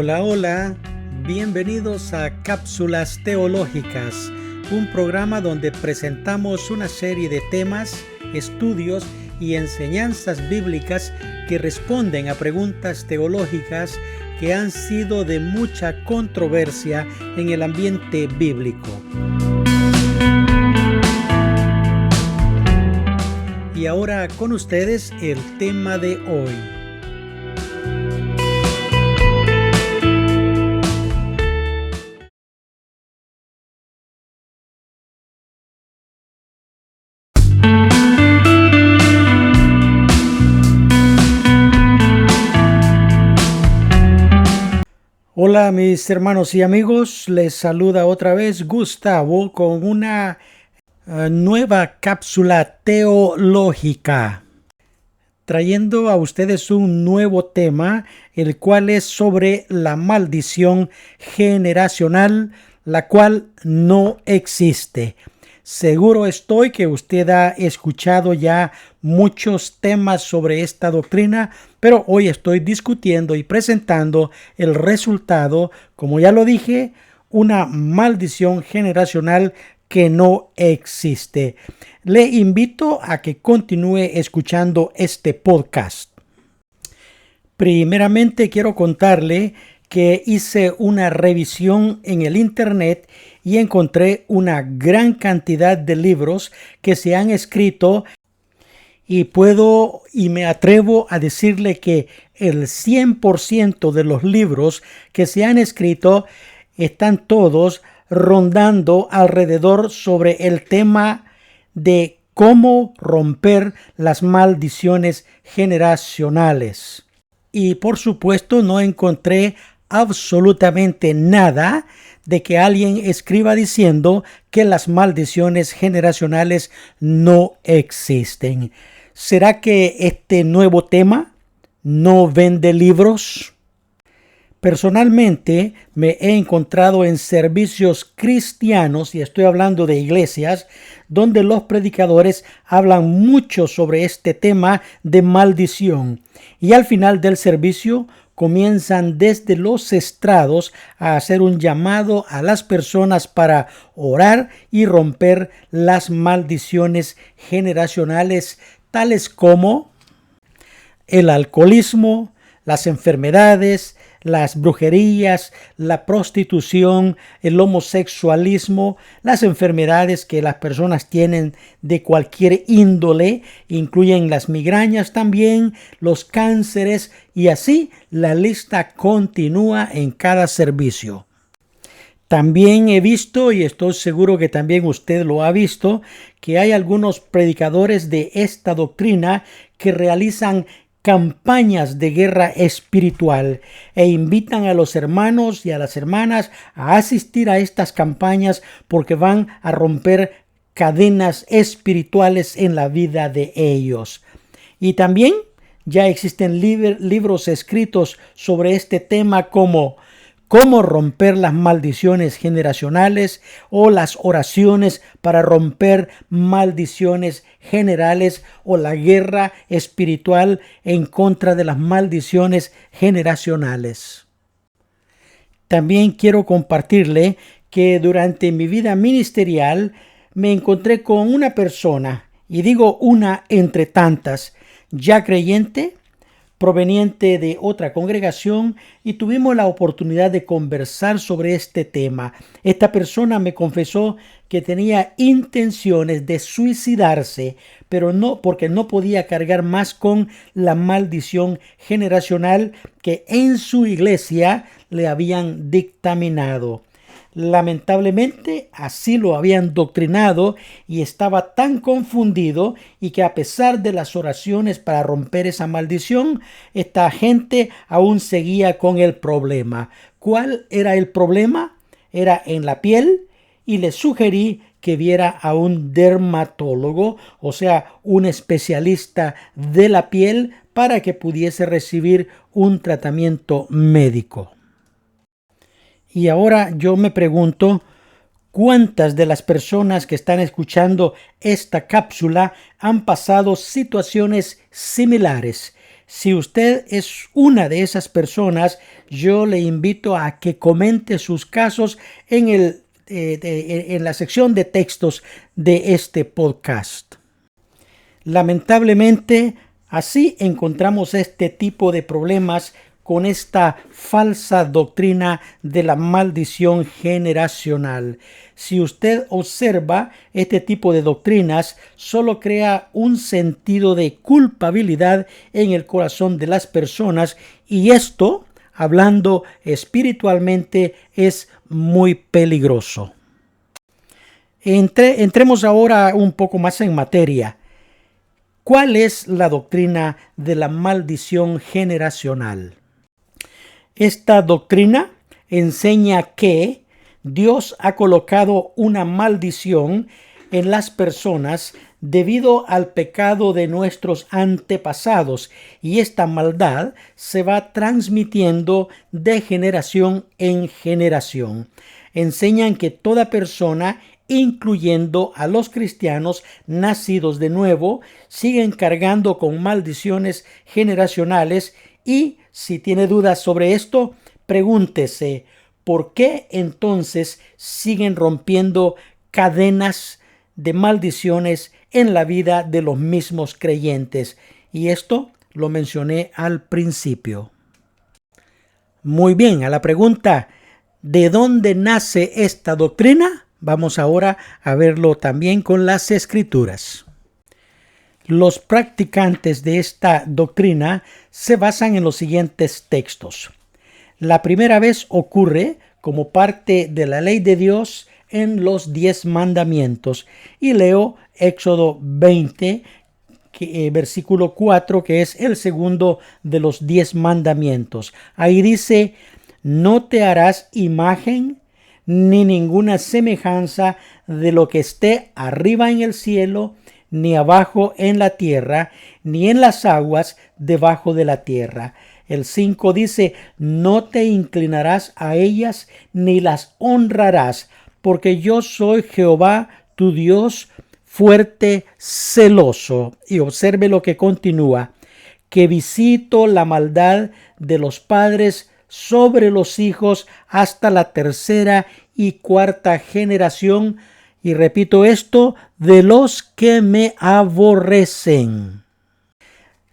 Hola, hola, bienvenidos a Cápsulas Teológicas, un programa donde presentamos una serie de temas, estudios y enseñanzas bíblicas que responden a preguntas teológicas que han sido de mucha controversia en el ambiente bíblico. Y ahora con ustedes el tema de hoy. Hola mis hermanos y amigos, les saluda otra vez Gustavo con una nueva cápsula teológica, trayendo a ustedes un nuevo tema, el cual es sobre la maldición generacional, la cual no existe. Seguro estoy que usted ha escuchado ya muchos temas sobre esta doctrina, pero hoy estoy discutiendo y presentando el resultado, como ya lo dije, una maldición generacional que no existe. Le invito a que continúe escuchando este podcast. Primeramente quiero contarle que hice una revisión en el internet y encontré una gran cantidad de libros que se han escrito y me atrevo a decirle que el 100% de los libros que se han escrito están todos rondando alrededor sobre el tema de cómo romper las maldiciones generacionales. Y por supuesto no encontré absolutamente nada de que alguien escriba diciendo que las maldiciones generacionales no existen. ¿Será que este nuevo tema no vende libros? Personalmente me he encontrado en servicios cristianos, y estoy hablando de iglesias, donde los predicadores hablan mucho sobre este tema de maldición. Y al final del servicio comienzan desde los estrados a hacer un llamado a las personas para orar y romper las maldiciones generacionales, tales como el alcoholismo, las enfermedades, las brujerías, la prostitución, el homosexualismo, las enfermedades que las personas tienen de cualquier índole, incluyen las migrañas también, los cánceres, y así la lista continúa en cada servicio. También he visto, y estoy seguro que también usted lo ha visto, que hay algunos predicadores de esta doctrina que realizan campañas de guerra espiritual e invitan a los hermanos y a las hermanas a asistir a estas campañas porque van a romper cadenas espirituales en la vida de ellos. Y también ya existen libros escritos sobre este tema como cómo romper las maldiciones generacionales o las oraciones para romper maldiciones generales o la guerra espiritual en contra de las maldiciones generacionales. También quiero compartirle que durante mi vida ministerial me encontré con una persona, y digo una entre tantas, ya creyente, proveniente de otra congregación, y tuvimos la oportunidad de conversar sobre este tema. Esta persona me confesó que tenía intenciones de suicidarse, pero no, porque no podía cargar más con la maldición generacional que en su iglesia le habían dictaminado. Lamentablemente así lo habían doctrinado y estaba tan confundido, y que a pesar de las oraciones para romper esa maldición, esta gente aún seguía con el problema. ¿Cuál era el problema? Era en la piel, y le sugerí que viera a un dermatólogo, o sea, un especialista de la piel, para que pudiese recibir un tratamiento médico. Y ahora yo me pregunto, ¿cuántas de las personas que están escuchando esta cápsula han pasado situaciones similares? Si usted es una de esas personas, yo le invito a que comente sus casos en la sección de textos de este podcast. Lamentablemente, así encontramos este tipo de problemas con esta falsa doctrina de la maldición generacional. Si usted observa, este tipo de doctrinas solo crea un sentido de culpabilidad en el corazón de las personas, y esto, hablando espiritualmente, es muy peligroso. Entremos ahora un poco más en materia. ¿Cuál es la doctrina de la maldición generacional? Esta doctrina enseña que Dios ha colocado una maldición en las personas debido al pecado de nuestros antepasados, y esta maldad se va transmitiendo de generación en generación. Enseñan que toda persona, incluyendo a los cristianos nacidos de nuevo, siguen cargando con maldiciones generacionales. Y si tiene dudas sobre esto, pregúntese, ¿por qué entonces siguen rompiendo cadenas de maldiciones en la vida de los mismos creyentes? Y esto lo mencioné al principio. Muy bien, a la pregunta, ¿de dónde nace esta doctrina? Vamos ahora a verlo también con las Escrituras. Los practicantes de esta doctrina se basan en los siguientes textos. La primera vez ocurre como parte de la ley de Dios en los 10 mandamientos. Y leo Éxodo 20, versículo 4, que es el segundo de los 10 mandamientos. Ahí dice: no te harás imagen ni ninguna semejanza de lo que esté arriba en el cielo, ni abajo en la tierra, ni en las aguas debajo de la tierra. El 5 dice: no te inclinarás a ellas ni las honrarás, porque yo soy Jehová tu Dios, fuerte, celoso. Y observe lo que continúa: que visito la maldad de los padres sobre los hijos hasta la tercera y cuarta generación. Y repito esto: de los que me aborrecen.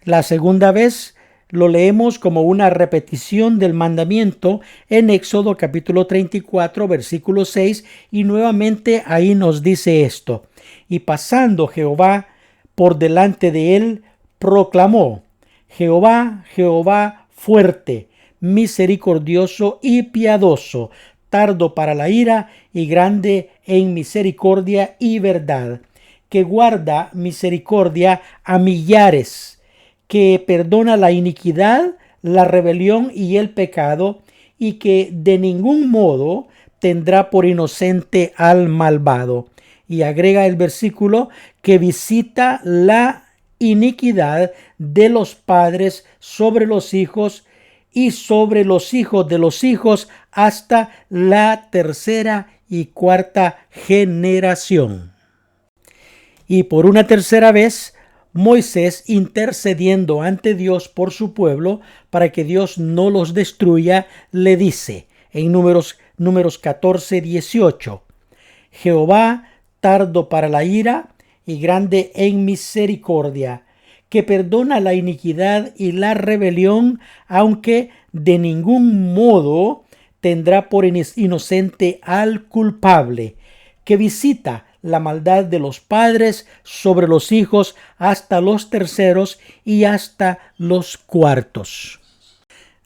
La segunda vez lo leemos como una repetición del mandamiento en Éxodo capítulo 34, versículo 6, y nuevamente ahí nos dice esto: y pasando Jehová por delante de él, proclamó: Jehová, Jehová, fuerte, misericordioso y piadoso, tardo para la ira y grande en misericordia y verdad, que guarda misericordia a millares, que perdona la iniquidad, la rebelión y el pecado, y que de ningún modo tendrá por inocente al malvado. Y agrega el versículo: que visita la iniquidad de los padres sobre los hijos y sobre los hijos de los hijos hasta la tercera y cuarta generación. Y por una tercera vez, Moisés, intercediendo ante Dios por su pueblo para que Dios no los destruya, le dice en Números 14, 18: Jehová, tardo para la ira y grande en misericordia, que perdona la iniquidad y la rebelión, aunque de ningún modo tendrá por inocente al culpable, que visita la maldad de los padres sobre los hijos hasta los terceros y hasta los cuartos.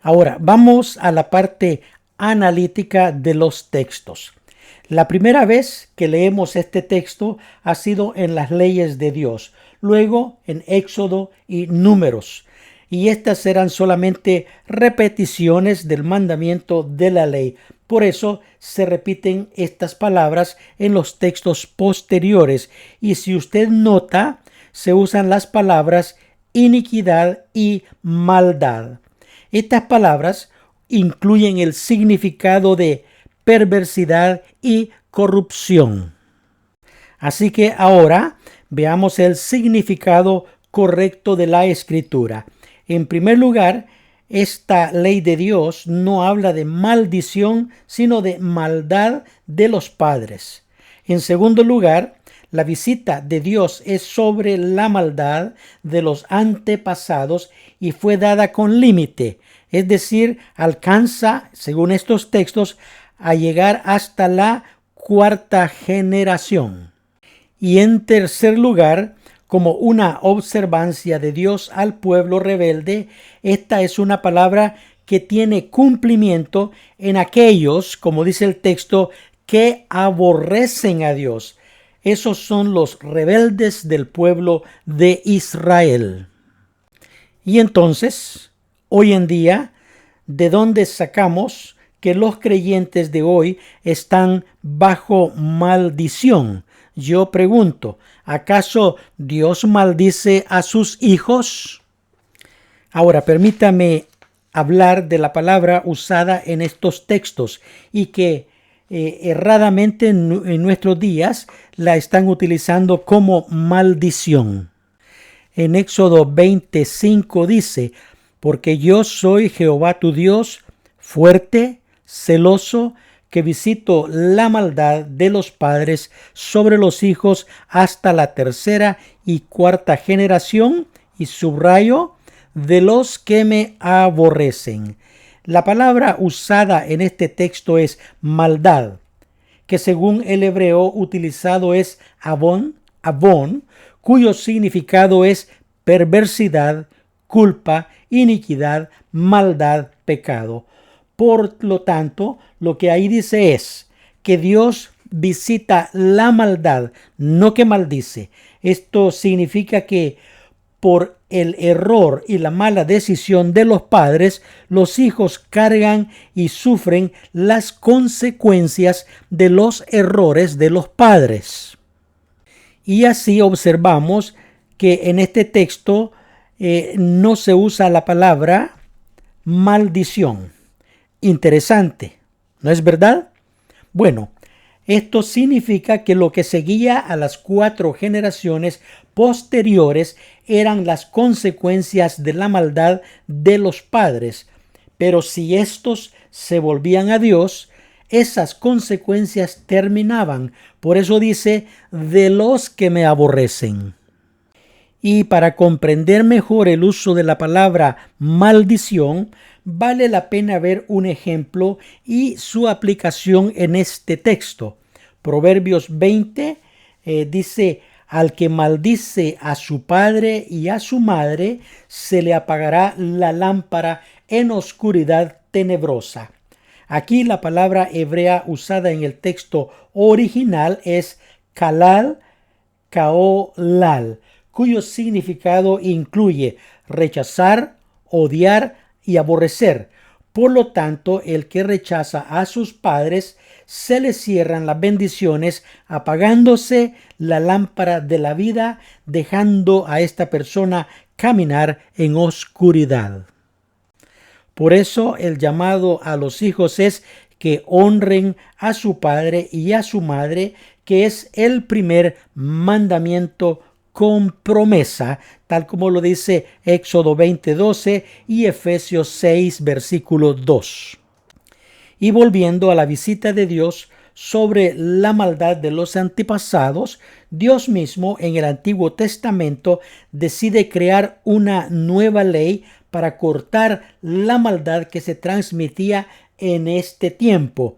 Ahora vamos a la parte analítica de los textos. La primera vez que leemos este texto ha sido en las leyes de Dios, luego en Éxodo y Números, y estas eran solamente repeticiones del mandamiento de la ley. Por eso se repiten estas palabras en los textos posteriores, y si usted nota, se usan las palabras iniquidad y maldad. Estas palabras incluyen el significado de perversidad y corrupción. Así que ahora veamos el significado correcto de la escritura. En primer lugar, esta ley de Dios no habla de maldición, sino de maldad de los padres. En segundo lugar, la visita de Dios es sobre la maldad de los antepasados y fue dada con límite, es decir, alcanza, según estos textos, a llegar hasta la cuarta generación. Y en tercer lugar, como una observancia de Dios al pueblo rebelde, esta es una palabra que tiene cumplimiento en aquellos, como dice el texto, que aborrecen a Dios. Esos son los rebeldes del pueblo de Israel. Y entonces, hoy en día, ¿de dónde sacamos que los creyentes de hoy están bajo maldición? Yo pregunto, ¿acaso Dios maldice a sus hijos? Ahora, permítame hablar de la palabra usada en estos textos y que erradamente en nuestros días la están utilizando como maldición. En Éxodo 25 dice, porque yo soy Jehová tu Dios, fuerte, celoso, que visito la maldad de los padres sobre los hijos hasta la tercera y cuarta generación, y subrayo, de los que me aborrecen. La palabra usada en este texto es maldad, que según el hebreo utilizado es avon, cuyo significado es perversidad, culpa, iniquidad, maldad, pecado. Por lo tanto, lo que ahí dice es que Dios visita la maldad, no que maldice. Esto significa que por el error y la mala decisión de los padres, los hijos cargan y sufren las consecuencias de los errores de los padres. Y así observamos que en este texto no se usa la palabra maldición. Interesante, ¿no es verdad? Bueno, esto significa que lo que seguía a las 4 generaciones posteriores eran las consecuencias de la maldad de los padres, pero si estos se volvían a Dios, esas consecuencias terminaban. Por eso dice, de los que me aborrecen. Y para comprender mejor el uso de la palabra maldición, vale la pena ver un ejemplo y su aplicación en este texto. Proverbios 20 dice, al que maldice a su padre y a su madre, se le apagará la lámpara en oscuridad tenebrosa. Aquí la palabra hebrea usada en el texto original es kalal, kaolal, cuyo significado incluye rechazar, odiar y aborrecer. Por lo tanto, el que rechaza a sus padres, se le cierran las bendiciones, apagándose la lámpara de la vida, dejando a esta persona caminar en oscuridad. Por eso el llamado a los hijos es que honren a su padre y a su madre, que es el primer mandamiento con promesa, tal como lo dice Éxodo 20:12 y Efesios 6, versículo 2. Y volviendo a la visita de Dios sobre la maldad de los antepasados, Dios mismo en el Antiguo Testamento decide crear una nueva ley para cortar la maldad que se transmitía en este tiempo.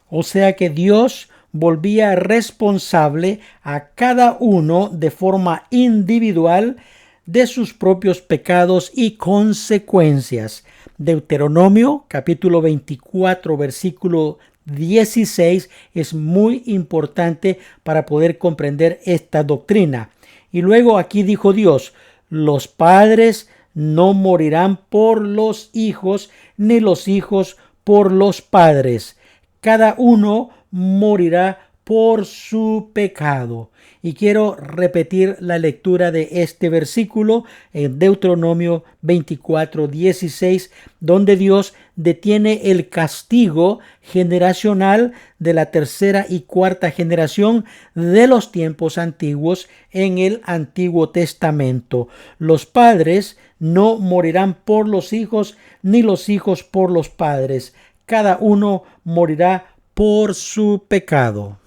O sea que Dios volvía responsable a cada uno de forma individual de sus propios pecados y consecuencias. Deuteronomio capítulo 24 versículo 16 es muy importante para poder comprender esta doctrina. Y luego aquí dijo Dios, los padres no morirán por los hijos, ni los hijos por los padres. Cada uno morirá por su pecado. Y quiero repetir la lectura de este versículo en Deuteronomio 24:16, donde Dios detiene el castigo generacional de la tercera y cuarta generación de los tiempos antiguos en el Antiguo Testamento. Los padres no morirán por los hijos, ni los hijos por los padres. Cada uno morirá por su pecado.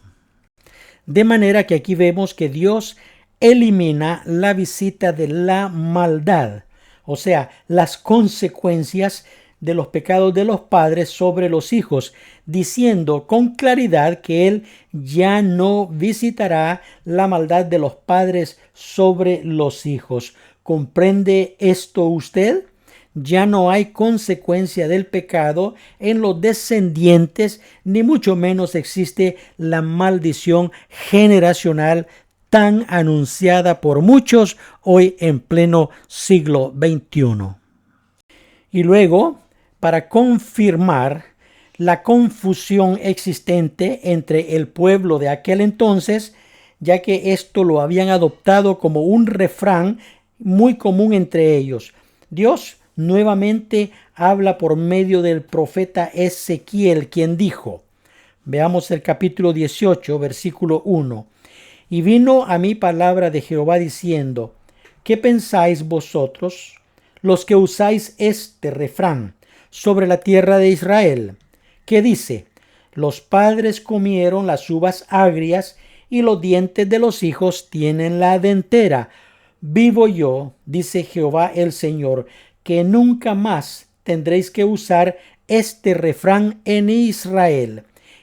De manera que aquí vemos que Dios elimina la visita de la maldad, o sea, las consecuencias de los pecados de los padres sobre los hijos, diciendo con claridad que Él ya no visitará la maldad de los padres sobre los hijos. ¿Comprende esto usted? Ya no hay consecuencia del pecado en los descendientes, ni mucho menos existe la maldición generacional tan anunciada por muchos hoy en pleno siglo XXI. Y luego, para confirmar la confusión existente entre el pueblo de aquel entonces, ya que esto lo habían adoptado como un refrán muy común entre ellos, Dios nuevamente habla por medio del profeta Ezequiel, quien dijo, veamos el capítulo 18, versículo 1, y vino a mí palabra de Jehová diciendo, ¿qué pensáis vosotros, los que usáis este refrán sobre la tierra de Israel? Que dice, los padres comieron las uvas agrias y los dientes de los hijos tienen la dentera. Vivo yo, dice Jehová el Señor, que nunca más tendréis que usar este refrán en Israel.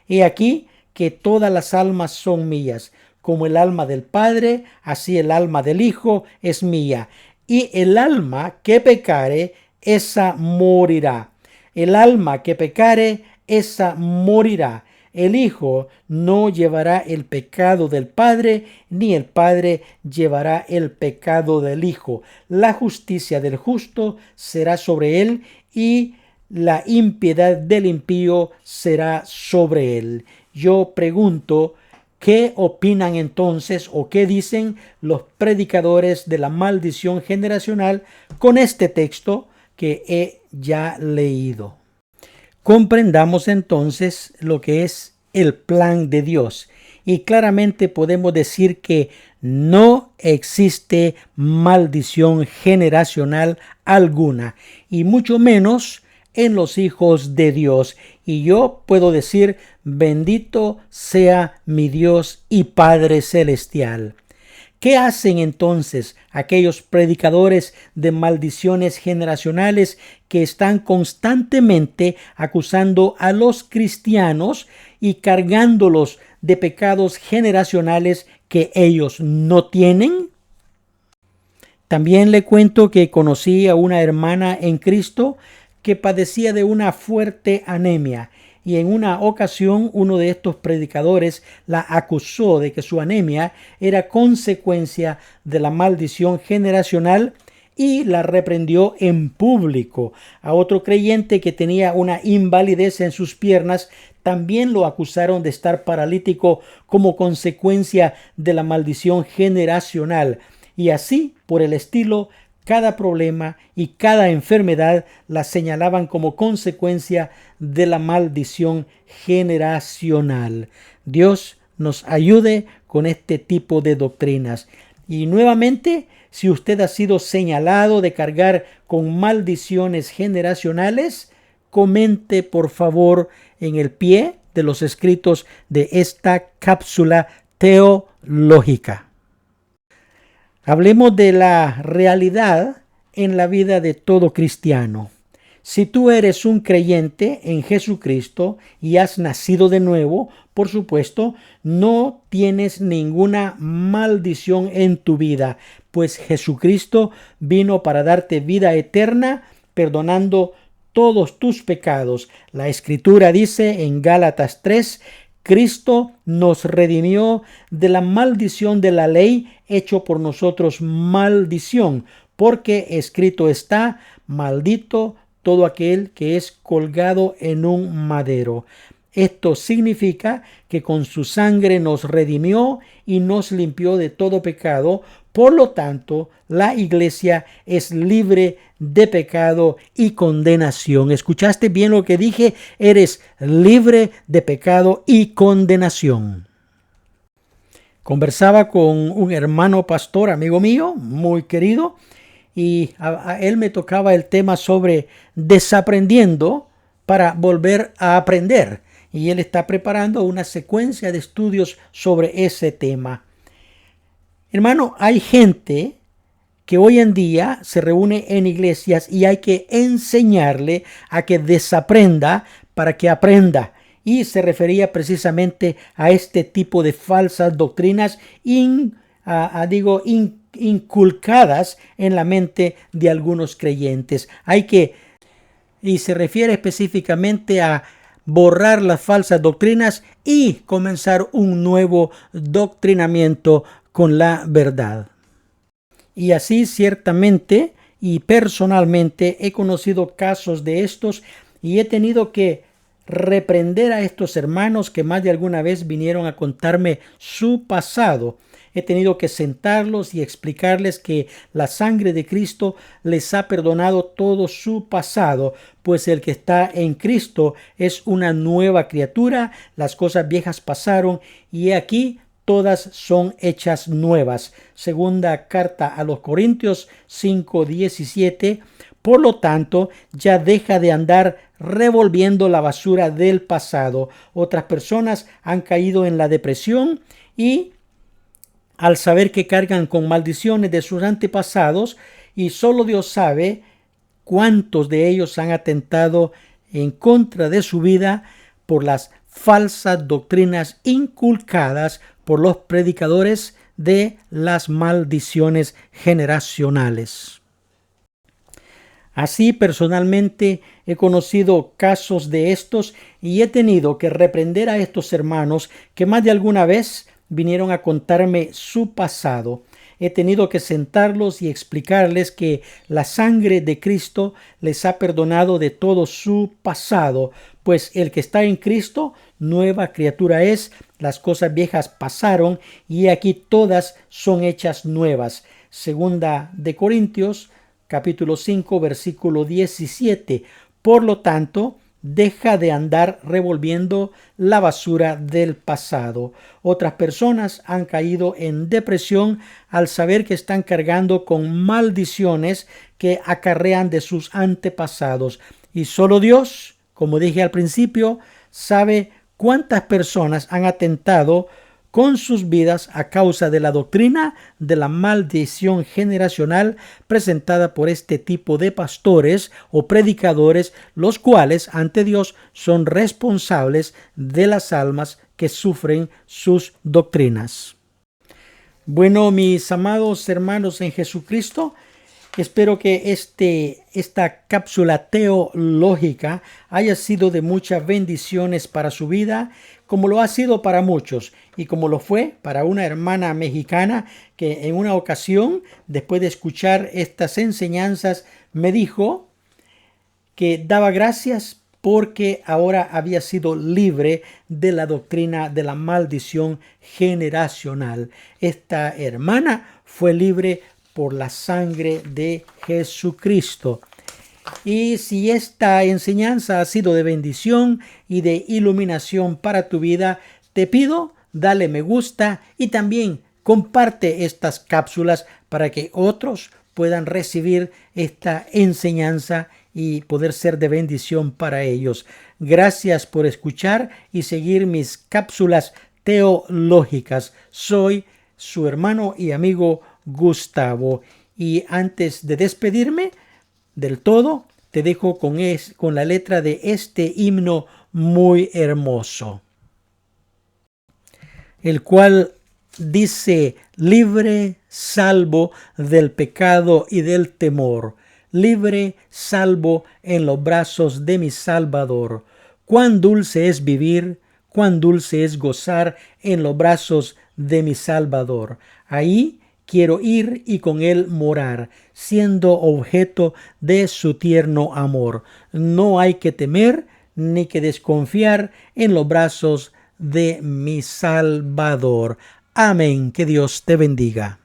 He aquí que todas las almas son mías, como el alma del Padre, así el alma del Hijo es mía. Y el alma que pecare, esa morirá. El alma que pecare, esa morirá. El Hijo no llevará el pecado del Padre, ni el Padre llevará el pecado del Hijo. La justicia del justo será sobre él, y la impiedad del impío será sobre él. Yo pregunto, ¿qué opinan entonces o qué dicen los predicadores de la maldición generacional con este texto que he ya leído? Comprendamos entonces lo que es el plan de Dios, y claramente podemos decir que no existe maldición generacional alguna, y mucho menos en los hijos de Dios. Y yo puedo decir, bendito sea mi Dios y Padre celestial. ¿Qué hacen entonces aquellos predicadores de maldiciones generacionales que están constantemente acusando a los cristianos y cargándolos de pecados generacionales que ellos no tienen? También le cuento que conocí a una hermana en Cristo que padecía de una fuerte anemia, y en una ocasión uno de estos predicadores la acusó de que su anemia era consecuencia de la maldición generacional y la reprendió en público. A otro creyente que tenía una invalidez en sus piernas también lo acusaron de estar paralítico como consecuencia de la maldición generacional, y así por el estilo. Cada problema y cada enfermedad la señalaban como consecuencia de la maldición generacional. Dios nos ayude con este tipo de doctrinas. Y nuevamente, si usted ha sido señalado de cargar con maldiciones generacionales, comente por favor en el pie de los escritos de esta cápsula teológica. Hablemos de la realidad en la vida de todo cristiano. Si tú eres un creyente en Jesucristo y has nacido de nuevo, por supuesto, no tienes ninguna maldición en tu vida, pues Jesucristo vino para darte vida eterna, perdonando todos tus pecados. La Escritura dice en Gálatas 3, Cristo nos redimió de la maldición de la ley, hecho por nosotros maldición, porque escrito está, maldito todo aquel que es colgado en un madero. Esto significa que con su sangre nos redimió y nos limpió de todo pecado. Por lo tanto, la iglesia es libre de pecado y condenación. ¿Escuchaste bien lo que dije? Eres libre de pecado y condenación. Conversaba con un hermano pastor, amigo mío, muy querido, y a él me tocaba el tema sobre desaprendiendo para volver a aprender. Y él está preparando una secuencia de estudios sobre ese tema. Hermano, hay gente que hoy en día se reúne en iglesias y hay que enseñarle a que desaprenda para que aprenda. Y se refería precisamente a este tipo de falsas doctrinas inculcadas en la mente de algunos creyentes. Y se refiere específicamente a borrar las falsas doctrinas y comenzar un nuevo doctrinamiento con la verdad. Y así ciertamente y personalmente he conocido casos de estos y he tenido que reprender a estos hermanos que más de alguna vez vinieron a contarme su pasado. He tenido que sentarlos y explicarles que la sangre de Cristo les ha perdonado todo su pasado, pues el que está en Cristo es una nueva criatura, las cosas viejas pasaron y he aquí todas son hechas nuevas. Segunda carta a los Corintios 5:17. Por lo tanto, ya deja de andar revolviendo la basura del pasado. Otras personas han caído en la depresión y al saber que cargan con maldiciones de sus antepasados, y solo Dios sabe cuántos de ellos han atentado en contra de su vida por las falsas doctrinas inculcadas por los predicadores de las maldiciones generacionales. Así, personalmente he conocido casos de estos y he tenido que reprender a estos hermanos que más de alguna vez vinieron a contarme su pasado. He tenido que sentarlos y explicarles que la sangre de Cristo les ha perdonado de todo su pasado, pues el que está en Cristo, nueva criatura es, las cosas viejas pasaron y aquí todas son hechas nuevas. Segunda de Corintios, capítulo 5, versículo 17. Por lo tanto, deja de andar revolviendo la basura del pasado. Otras personas han caído en depresión al saber que están cargando con maldiciones que acarrean de sus antepasados. Y solo Dios, como dije al principio, sabe cuántas personas han atentado con sus vidas a causa de la doctrina de la maldición generacional presentada por este tipo de pastores o predicadores, los cuales ante Dios son responsables de las almas que sufren sus doctrinas. Bueno, mis amados hermanos en Jesucristo, espero que esta cápsula teológica haya sido de muchas bendiciones para su vida, como lo ha sido para muchos y como lo fue para una hermana mexicana que en una ocasión, después de escuchar estas enseñanzas, me dijo que daba gracias porque ahora había sido libre de la doctrina de la maldición generacional. Esta hermana fue libre por la sangre de Jesucristo. Y si esta enseñanza ha sido de bendición y de iluminación para tu vida, te pido, dale me gusta y también comparte estas cápsulas para que otros puedan recibir esta enseñanza y poder ser de bendición para ellos. Gracias por escuchar y seguir mis cápsulas teológicas. Soy su hermano y amigo Gustavo. Y antes de despedirme del todo, te dejo con la letra de este himno muy hermoso, el cual dice: libre, salvo del pecado y del temor, libre, salvo en los brazos de mi Salvador. Cuán dulce es vivir, cuán dulce es gozar en los brazos de mi Salvador. Ahí quiero ir y con él morar, siendo objeto de su tierno amor. No hay que temer, ni que desconfiar en los brazos de mi Salvador. Amén. Que Dios te bendiga.